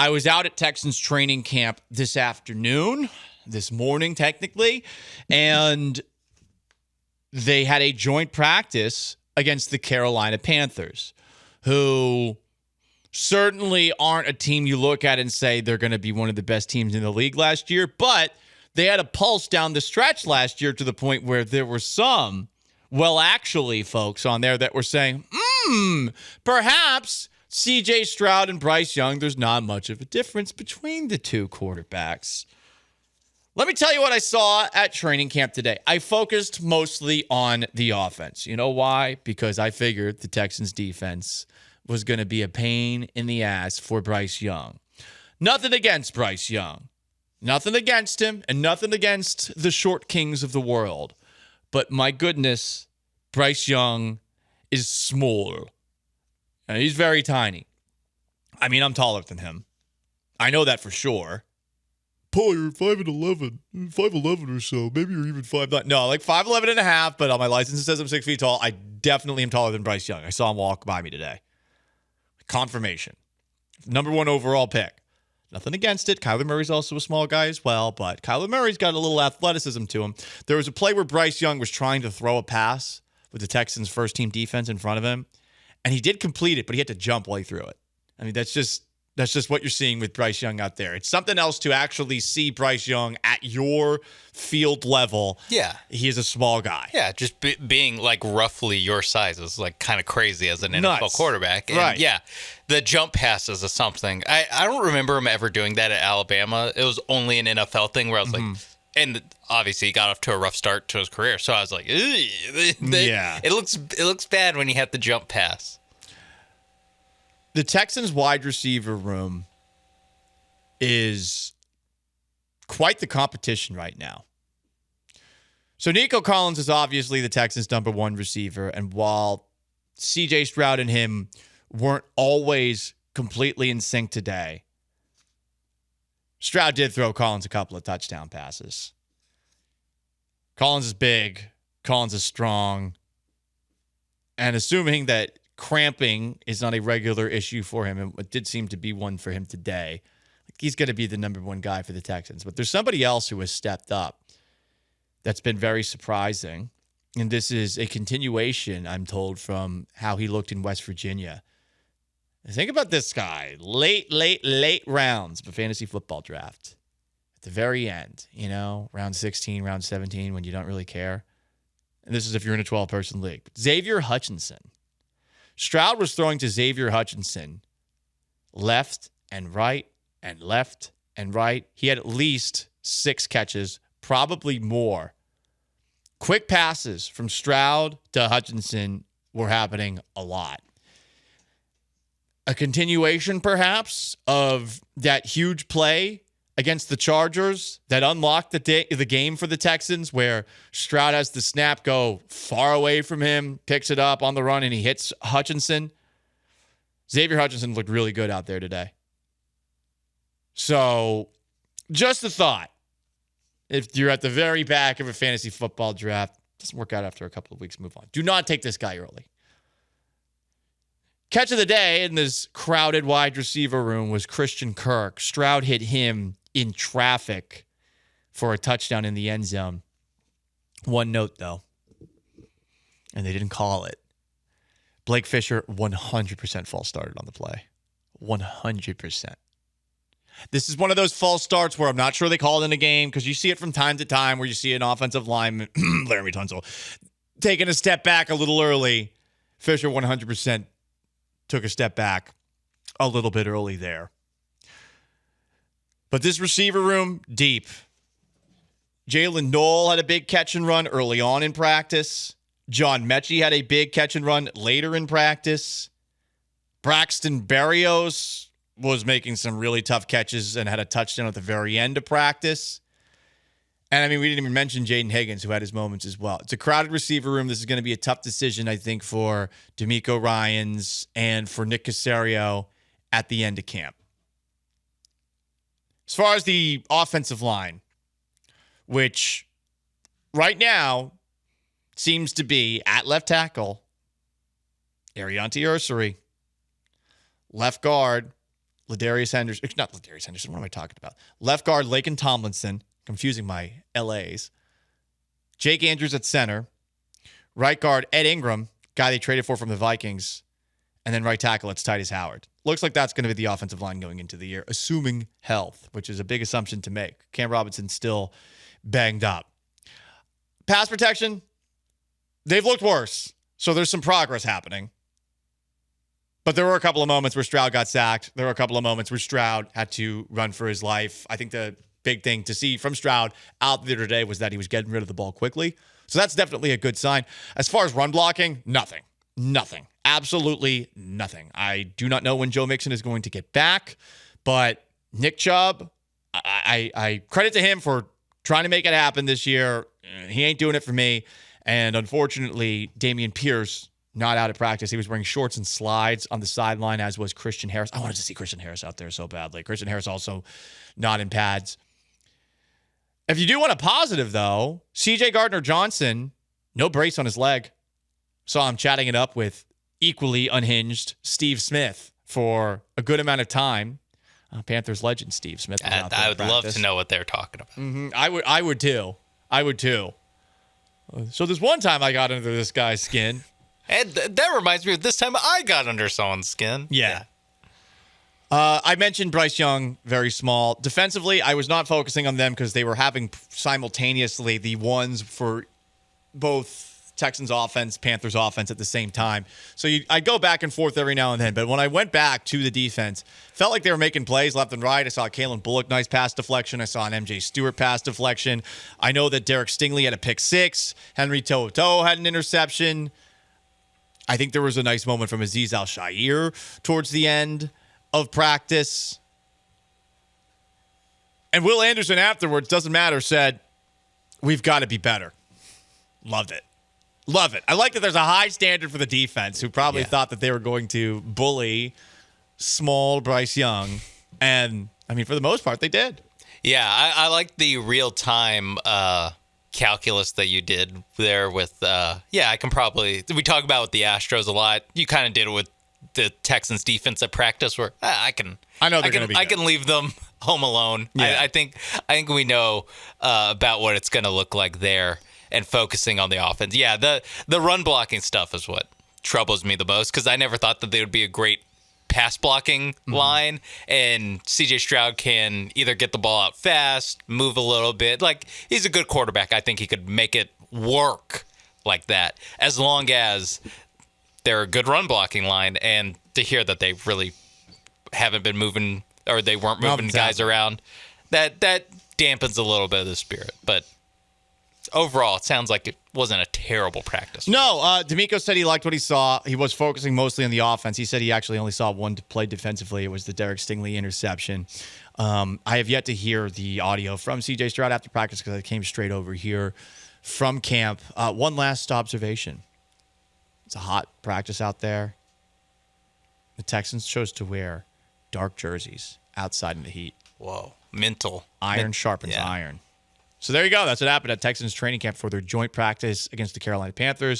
I was out at Texans training camp this morning technically, and they had a joint practice against the Carolina Panthers, who certainly aren't a team you look at and say they're going to be one of the best teams in the league last year, but they had a pulse down the stretch last year to the point where there were some, actually, folks on there that were saying, perhaps C.J. Stroud and Bryce Young, there's not much of a difference between the two quarterbacks. Let me tell you what I saw at training camp today. I focused mostly on the offense. You know why? Because I figured the Texans defense was going to be a pain in the ass for Bryce Young. Nothing against Bryce Young. Nothing against him, and nothing against the short kings of the world. But my goodness, Bryce Young is small. And he's very tiny. I mean, I'm taller than him. I know that for sure. Paul, you're 5'11", 5'11" or so. Maybe you're even 5'9". No, like 5'11 and a half, but on my license it says I'm 6 feet tall. I definitely am taller than Bryce Young. I saw him walk by me today. Confirmation. Number 1 overall pick. Nothing against it. Kyler Murray's also a small guy as well, but Kyler Murray's got a little athleticism to him. There was a play where Bryce Young was trying to throw a pass with the Texans' first-team defense in front of him, and he did complete it, but he had to jump while he threw it. I mean, that's just what you're seeing with Bryce Young out there. It's something else to actually see Bryce Young at your field level. Yeah. He is a small guy. Yeah, just being like roughly your size is like kind of crazy as an NFL quarterback. And right. Yeah, the jump passes is something. I don't remember him ever doing that at Alabama. It was only an NFL thing where I was like, and obviously he got off to a rough start to his career. So I was like, yeah, it looks bad when you have the jump pass. The Texans wide receiver room is quite the competition right now. So Nico Collins is obviously the Texans' number 1 receiver. And while C.J. Stroud and him weren't always completely in sync today, Stroud did throw Collins a couple of touchdown passes. Collins is big. Collins is strong. And assuming that cramping is not a regular issue for him, and it did seem to be one for him today, he's going to be the number 1 guy for the Texans. But there's somebody else who has stepped up that's been very surprising, and this is a continuation, I'm told, from how he looked in West Virginia. Think about this guy. Late rounds of a fantasy football draft. At the very end, round 16, round 17, when you don't really care. And this is if you're in a 12-person league. Xavier Hutchinson. Stroud was throwing to Xavier Hutchinson left and right and left and right. He had at least 6 catches, probably more. Quick passes from Stroud to Hutchinson were happening a lot. A continuation, perhaps, of that huge play against the Chargers that unlocked the game for the Texans, where Stroud has the snap go far away from him, picks it up on the run, and he hits Hutchinson. Xavier Hutchinson looked really good out there today. So, just a thought. If you're at the very back of a fantasy football draft, doesn't work out after a couple of weeks, move on. Do not take this guy early. Catch of the day in this crowded wide receiver room was Christian Kirk. Stroud hit him in traffic for a touchdown in the end zone. One note, though, and they didn't call it. Blake Fisher 100% false started on the play. 100%. This is one of those false starts where I'm not sure they called in a game, because you see it from time to time where you see an offensive lineman, Laramie Tunsil, taking a step back a little early. Fisher 100% took a step back a little bit early there. But this receiver room, deep. Jalen Knoll had a big catch and run early on in practice. John Mechie had a big catch and run later in practice. Braxton Berrios was making some really tough catches and had a touchdown at the very end of practice. And, I mean, we didn't even mention Jaden Higgins, who had his moments as well. It's a crowded receiver room. This is going to be a tough decision, I think, for D'Amico Ryans and for Nick Caserio at the end of camp. As far as the offensive line, which right now seems to be at left tackle, Arianti Ursary. Left guard, Ladarius Henderson. Not Ladarius Henderson. What am I talking about? Left guard, Laken Tomlinson. Confusing my LAs. Jake Andrews at center. Right guard, Ed Ingram, guy they traded for from the Vikings. And then right tackle, it's Titus Howard. Looks like that's going to be the offensive line going into the year, assuming health, which is a big assumption to make. Cam Robinson's still banged up. Pass protection, they've looked worse. So there's some progress happening. But there were a couple of moments where Stroud got sacked. There were a couple of moments where Stroud had to run for his life. I think the big thing to see from Stroud out there today was that he was getting rid of the ball quickly. So that's definitely a good sign. As far as run blocking, nothing. Absolutely nothing. I do not know when Joe Mixon is going to get back, but Nick Chubb, I credit to him for trying to make it happen this year. He ain't doing it for me. And unfortunately, Dameon Pierce, not out at practice. He was wearing shorts and slides on the sideline, as was Christian Harris. I wanted to see Christian Harris out there so badly. Christian Harris also not in pads. If you do want a positive, though, C.J. Gardner-Johnson, no brace on his leg. Saw him chatting it up with equally unhinged Steve Smith for a good amount of time. Panthers legend Steve Smith. I would love to know what they're talking about. Mm-hmm. I would too. So there's one time I got under this guy's skin. And that reminds me of this time I got under someone's skin. Yeah. I mentioned Bryce Young, very small. Defensively, I was not focusing on them because they were having simultaneously the ones for both Texans offense, Panthers offense at the same time. So I'd go back and forth every now and then. But when I went back to the defense, felt like they were making plays left and right. I saw Kalen Bullock, nice pass deflection. I saw an MJ Stewart pass deflection. I know that Derek Stingley had a pick six. Henry To'oTo'o had an interception. I think there was a nice moment from Azeez Al-Shaair towards the end of practice. And Will Anderson afterwards, doesn't matter, said, we've got to be better. Loved it. I like that there's a high standard for the defense, who probably thought that they were going to bully small Bryce Young. And, I mean, for the most part, they did. Yeah, I like the real-time calculus that you did there with, I can probably, we talk about with the Astros a lot. You kind of did it with the Texans defense at practice where I can leave them home alone. Yeah. I think we know about what it's going to look like there. And focusing on the offense. Yeah, the run blocking stuff is what troubles me the most, because I never thought that they would be a great pass blocking line. And C.J. Stroud can either get the ball out fast, move a little bit. Like, he's a good quarterback. I think he could make it work like that, as long as they're a good run blocking line. And to hear that they really haven't been moving, or they weren't moving guys around, that dampens a little bit of the spirit. But overall, it sounds like it wasn't a terrible practice. No, D'Amico said he liked what he saw. He was focusing mostly on the offense. He said he actually only saw one play defensively. It was the Derek Stingley interception. I have yet to hear the audio from C.J. Stroud after practice because I came straight over here from camp. One last observation. It's a hot practice out there. The Texans chose to wear dark jerseys outside in the heat. Whoa. Mental. Iron sharpens iron. So there you go. That's what happened at Texans training camp for their joint practice against the Carolina Panthers.